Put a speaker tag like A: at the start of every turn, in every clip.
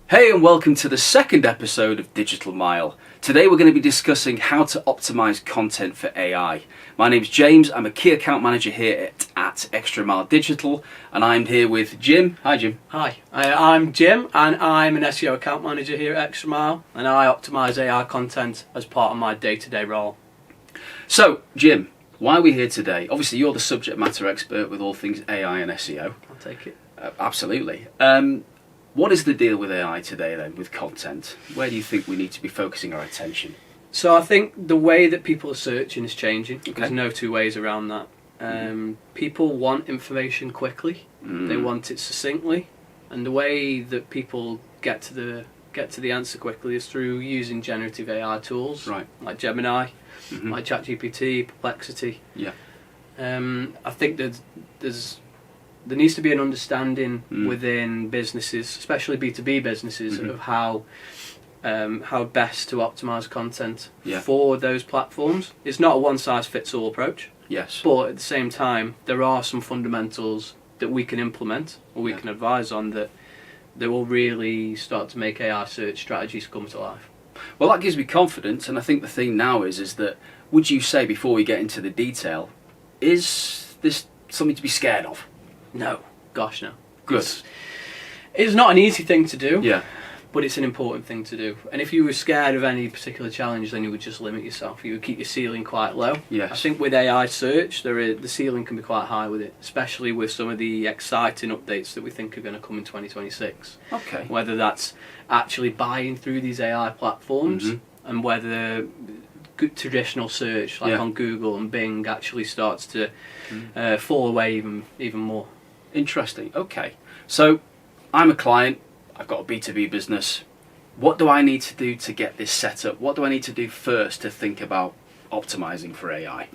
A: Hey and welcome to the second episode of DigitalMile. Today we're going to be discussing how to optimize content for AI. My name's James, I'm a Key Account Manager here at Extramile Digital, and I'm here with Jim. Hi Jim.
B: Hi, I'm Jim and I'm an SEO Account Manager here at Extramile, and I optimise AI content as part of my day-to-day role.
A: So Jim, why are we here today? Obviously you're the subject matter expert with all things AI and SEO.
B: I'll take it.
A: Absolutely. What is the deal with AI today then, with content? Where do you think we need to be focusing our attention?
B: So I think the way that people are searching is changing.
A: Okay.
B: There's no two ways around that. People want information quickly. They want it succinctly, and the way that people get to the answer quickly is through using generative AI tools,
A: Right.
B: like Gemini, like ChatGPT, Perplexity.
A: Yeah.
B: I think that there needs to be an understanding within businesses, especially B2B businesses, of how best to optimise content for those platforms. It's not a one-size-fits-all approach.
A: Yes.
B: But at the same time, there are some fundamentals that we can implement or we can advise on that will really start to make AI search strategies come to life.
A: Well, that gives me confidence, and I think the thing now is that, would you say, before we get into the detail, is this something to be scared of?
B: No. Gosh, no.
A: Good.
B: It's not an easy thing to do.
A: Yeah.
B: But it's an important thing to do. And if you were scared of any particular challenge, then you would just limit yourself. You would keep your ceiling quite low.
A: Yes.
B: I think with AI search, the ceiling can be quite high with it, especially with some of the exciting updates that we think are going to come in 2026.
A: Okay.
B: Whether that's actually buying through these AI platforms and whether good traditional search, like on Google and Bing, actually starts to fall away even more.
A: Interesting. Okay. So, I'm a client. I've got a B2B business. What do I need to do to get this set up? What do I need to do first to think about optimizing for AI?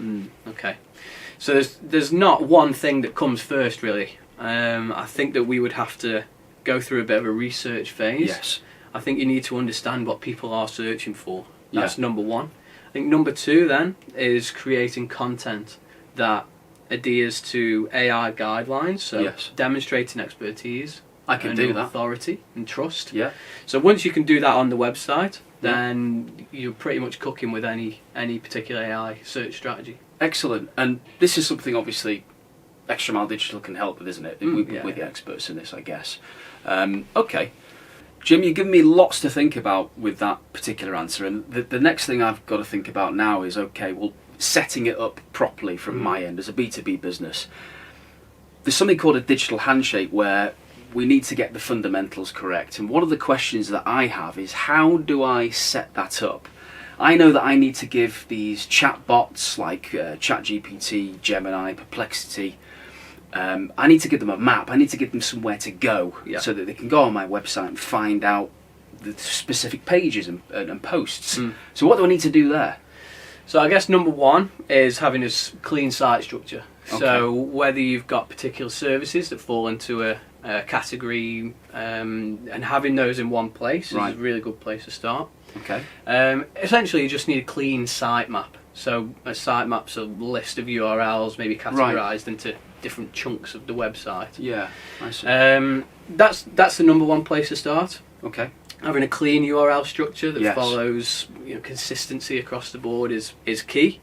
B: Okay. So there's not one thing that comes first, really. I think that we would have to go through a bit of a research phase.
A: Yes.
B: I think you need to understand what people are searching for. That's number one. I think number two then is creating content that adheres to AI guidelines, so demonstrating expertise.
A: I can do that.
B: Authority and trust.
A: Yeah.
B: So once you can do that on the website, then you're pretty much cooking with any particular AI search strategy.
A: Excellent. And this is something obviously Extramile Digital can help with, isn't it? We're the experts in this, I guess. Okay. Jim, you've given me lots to think about with that particular answer, and the next thing I've got to think about now is, okay, well, setting it up properly from my end as a B2B business. There's something called a digital handshake where we need to get the fundamentals correct, and one of the questions that I have is, how do I set that up? I know that I need to give these chatbots like ChatGPT, Gemini, Perplexity, I need to give them a map, I need to give them somewhere to go so that they can go on my website and find out the specific pages and posts. So what do I need to do there?
B: So I guess number one is having a clean site structure.
A: Okay.
B: So whether you've got particular services that fall into a category and having those in one place is a really good place to start.
A: Okay.
B: Essentially you just need a clean sitemap. So a sitemap's a list of URLs maybe categorised into different chunks of the website.
A: Yeah, I see.
B: That's the number one place to start.
A: Okay.
B: Having a clean URL structure that follows consistency across the board is key.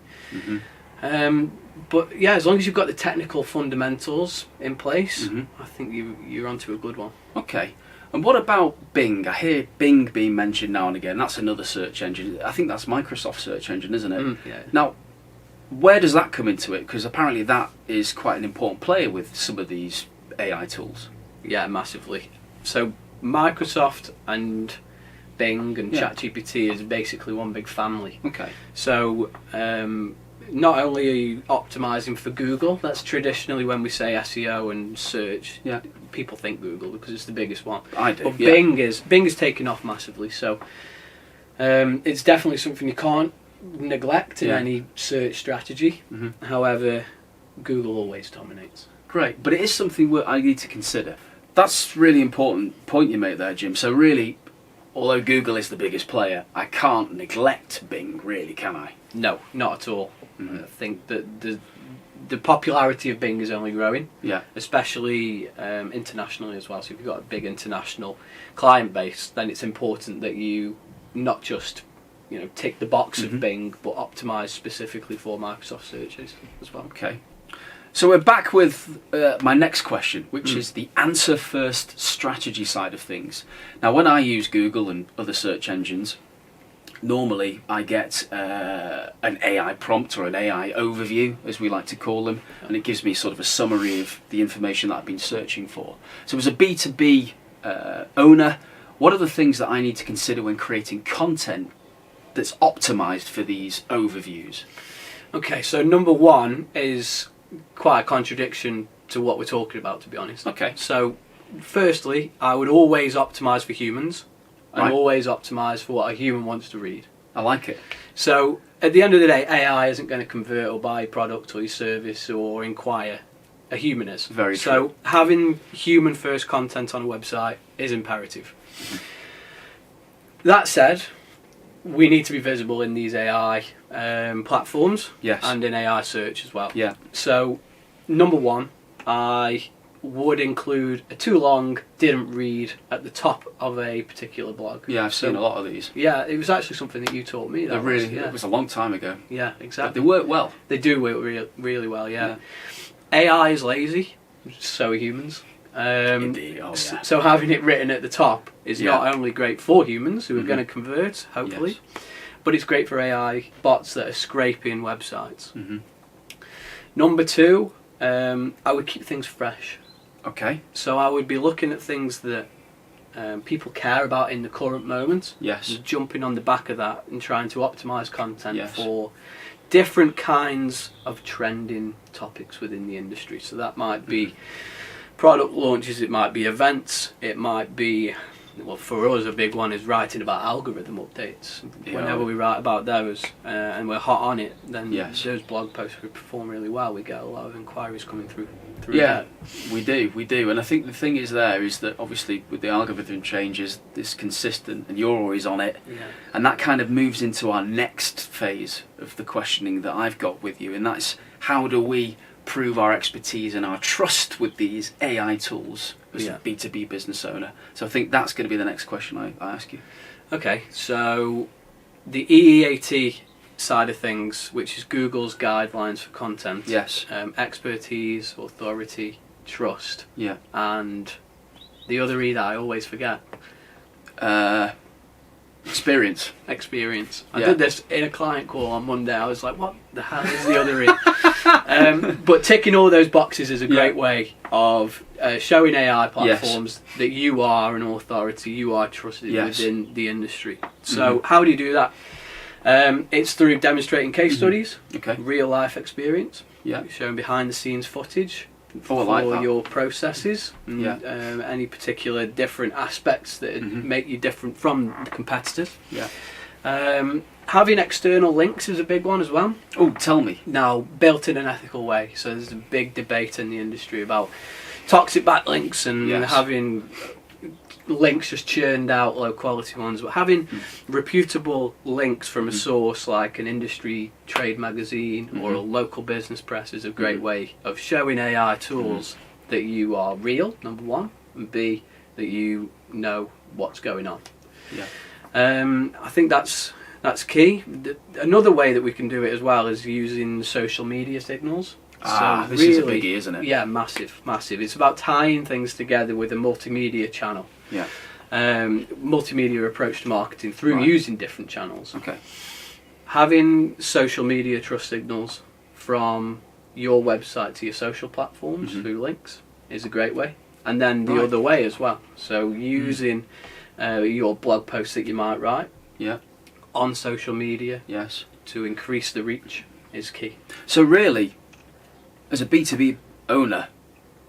B: But yeah, as long as you've got the technical fundamentals in place, I think you're onto a good one.
A: Okay. And what about Bing? I hear Bing being mentioned now and again. That's another search engine. I think that's Microsoft search engine, isn't it?
B: Yeah.
A: Now, where does that come into it? Because apparently that is quite an important player with some of these AI tools.
B: Yeah, massively. So Microsoft and Bing and ChatGPT is basically one big family.
A: Okay.
B: So not only are you optimising for Google, that's traditionally when we say SEO and search, people think Google because it's the biggest one.
A: I do.
B: But Bing is taking off massively, so it's definitely something you can't neglect in any search strategy. However, Google always dominates.
A: Great, but it is something I need to consider. That's really important point you make there, Jim. So really, although Google is the biggest player, I can't neglect Bing, really, can I?
B: No, not at all. I think that the popularity of Bing is only growing.
A: Yeah.
B: Especially internationally as well. So if you've got a big international client base, then it's important that you not just tick the box of Bing, but optimize specifically for Microsoft searches as well.
A: Okay. So we're back with my next question, which is the answer first strategy side of things. Now, when I use Google and other search engines, normally I get an AI prompt or an AI overview, as we like to call them, and it gives me sort of a summary of the information that I've been searching for. So as a B2B owner, what are the things that I need to consider when creating content that's optimized for these overviews?
B: Okay, so number one is quite a contradiction to what we're talking about, to be honest.
A: Okay.
B: So, firstly, I would always optimise for humans, and
A: Right.
B: always optimise for what a human wants to read.
A: I like it.
B: So, at the end of the day, AI isn't going to convert or buy a product or your service or inquire. A human is.
A: Very
B: so,
A: true.
B: having human-first content on a website is imperative. That said, we need to be visible in these AI platforms,
A: Yes.
B: and in AI search as well.
A: Yeah.
B: So, number one, I would include a too long, didn't read at the top of a particular blog.
A: Yeah, I've seen a lot of these.
B: Yeah, it was actually something that you taught me.
A: It was a long time ago.
B: Yeah,
A: But
B: exactly.
A: they work well.
B: They do work really well, yeah. AI is lazy, so are humans.
A: Indeed. Oh, yeah.
B: So having it written at the top is not only great for humans who are going to convert, hopefully, but it's great for AI bots that are scraping websites. Number two, I would keep things fresh.
A: Okay.
B: So I would be looking at things that people care about in the current moment.
A: Yes.
B: And jumping on the back of that and trying to optimise content
A: Yes.
B: for different kinds of trending topics within the industry. So that might be product launches, it might be events, it might be, well, for us a big one is writing about algorithm updates.
A: Yeah.
B: Whenever we write about those and we're hot on it, then
A: Yes.
B: those blog posts would perform really well. We get a lot of inquiries coming through
A: Yeah,
B: that.
A: we do. And I think the thing is that obviously with the algorithm changes, it's consistent and you're always on it.
B: Yeah.
A: And that kind of moves into our next phase of the questioning that I've got with you, and that's how do we prove our expertise and our trust with these AI tools as a B2B business owner? So I think that's going to be the next question I ask you.
B: Okay, so the EEAT side of things, which is Google's guidelines for content.
A: Yes.
B: Expertise, authority, trust.
A: Yeah.
B: And the other E that I always forget.
A: Experience.
B: Experience. I
A: Yeah.
B: did this in a client call on Monday. I was like, what the hell is the other E? But ticking all those boxes is a great way of showing AI platforms that you are an authority, you are trusted within the industry. So how do you do that? It's through demonstrating case studies, real life experience, showing behind the scenes footage for your processes, and any particular different aspects that make you different from the competitors. Having external links is a big one as well.
A: Oh, tell me.
B: Now, built in an ethical way. So there's a big debate in the industry about toxic backlinks and having links just churned out, low quality ones, but having reputable links from a source like an industry trade magazine or a local business press is a great way of showing AI tools that you are real, number one, and B, that you know what's going on. I think that's key. Another way that we can do it as well is using social media signals.
A: This is a biggie, isn't it?
B: Yeah, massive. It's about tying things together with a multimedia channel.
A: Yeah.
B: Multimedia approach to marketing through using different channels.
A: Okay.
B: Having social media trust signals from your website to your social platforms through links is a great way. And then the other way as well. So using your blog posts that you might write on social media to increase the reach is key.
A: So really, as a B2B owner,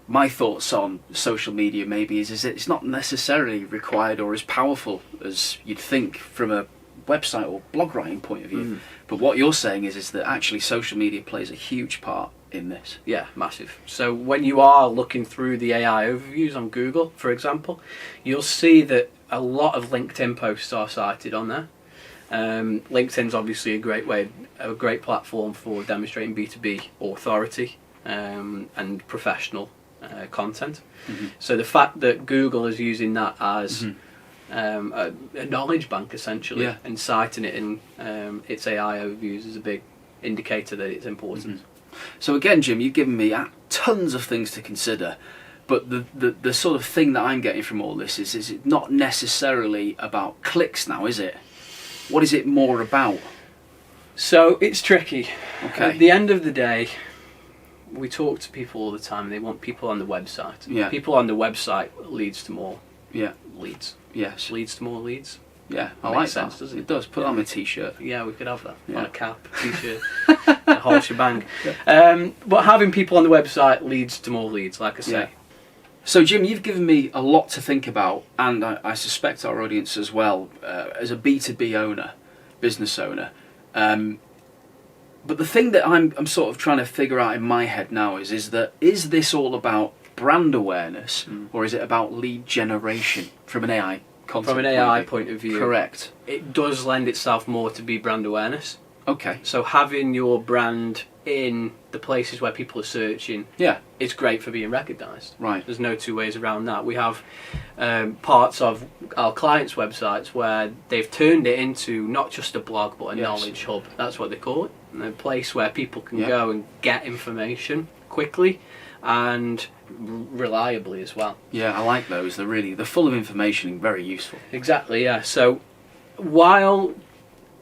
A: my thoughts on social media maybe is it's not necessarily required or as powerful as you'd think from a website or blog writing point of view. But what you're saying is that actually social media plays a huge part in this.
B: Yeah, massive. So when you are looking through the AI overviews on Google, for example, you'll see that a lot of LinkedIn posts are cited on there. LinkedIn's obviously a great platform for demonstrating B2B authority. and professional content. So the fact that Google is using that as a knowledge bank, essentially, and citing it in its AI overviews is a big indicator that it's important.
A: So again, Jim, you've given me tons of things to consider, but the sort of thing that I'm getting from all this is it not necessarily about clicks now, is it? What is it more about?
B: So it's tricky.
A: Okay.
B: At the end of the day, we talk to people all the time. They want people on the website.
A: Yeah.
B: People on the website leads to more leads.
A: Yes.
B: Leads to more leads.
A: Yeah, I
B: Makes
A: like
B: sense,
A: that.
B: doesn't it?
A: It does. Put it on a t-shirt.
B: Yeah, we could have that
A: Yeah.
B: on a cap, t-shirt, the whole shebang. But having people on the website leads to more leads, like I say.
A: Yeah. So, Jim, you've given me a lot to think about, and I suspect our audience as well, as a B2B owner, business owner. But the thing that I'm sort of trying to figure out in my head now is this all about brand awareness, or is it about lead generation from an AI content
B: From an AI point of view,
A: Correct.
B: It does lend itself more to be brand awareness.
A: Okay.
B: So having your brand in the places where people are searching, it's great for being recognised.
A: Right.
B: There's no two ways around that. We have parts of our clients' websites where they've turned it into not just a blog but a knowledge hub. That's what they call it. A place where people can go and get information quickly and reliably as well.
A: Yeah, I like those. They're full of information and very useful.
B: Exactly, yeah. So while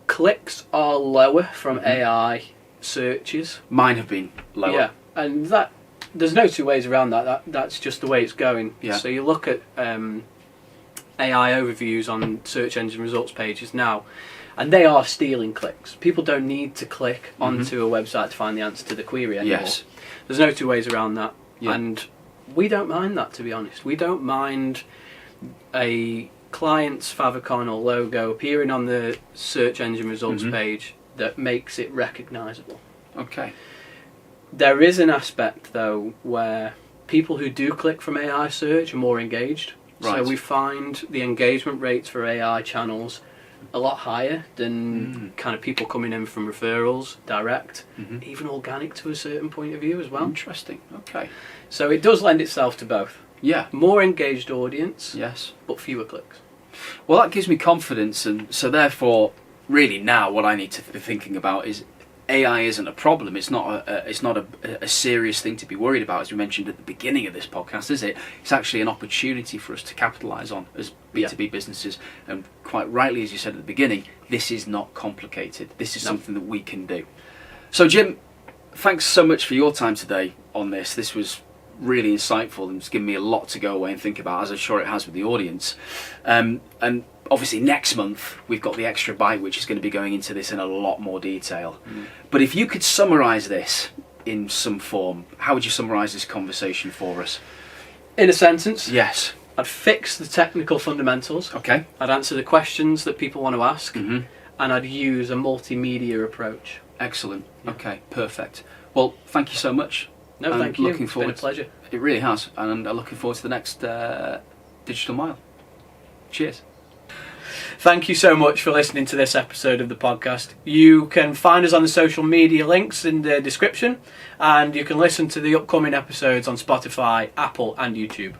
B: clicks are lower from AI searches,
A: Mine have been lower.
B: yeah, and that there's no two ways around that. That's just the way it's going.
A: Yeah.
B: So you look at AI overviews on search engine results pages now, and they are stealing clicks. People don't need to click onto a website to find the answer to the query anymore.
A: Yes.
B: There's no two ways around that.
A: Yeah.
B: And we don't mind that, to be honest. We don't mind a client's favicon or logo appearing on the search engine results page that makes it recognisable.
A: Okay.
B: There is an aspect, though, where people who do click from AI search are more engaged.
A: Right.
B: So we find the engagement rates for AI channels a lot higher than kind of people coming in from referrals, direct, even organic to a certain point of view as well.
A: Interesting. Okay.
B: So it does lend itself to both.
A: Yeah.
B: More engaged audience,
A: Yes.
B: but fewer clicks.
A: Well, that gives me confidence, and so therefore, really now what I need to be thinking about is AI isn't a problem. It's not a serious thing to be worried about, as we mentioned at the beginning of this podcast, is it? It's actually an opportunity for us to capitalise on as B2B businesses. And quite rightly, as you said at the beginning, this is not complicated. This is something that we can do. So, Jim, thanks so much for your time today on this. This was really insightful and it's given me a lot to go away and think about, as I'm sure it has with the audience. And obviously next month we've got the extra bite, which is going to be going into this in a lot more detail. But if you could summarise this in some form, how would you summarise this conversation for us?
B: In a sentence?
A: Yes.
B: I'd fix the technical fundamentals.
A: Okay.
B: I'd answer the questions that people want to ask. And I'd use a multimedia approach.
A: Excellent. Okay, perfect. Well, thank you so much.
B: No, thank you. It's been a pleasure.
A: It really has. And I'm looking forward to the next Digital Mile. Cheers.
B: Thank you so much for listening to this episode of the podcast. You can find us on the social media links in the description, and you can listen to the upcoming episodes on Spotify, Apple and YouTube.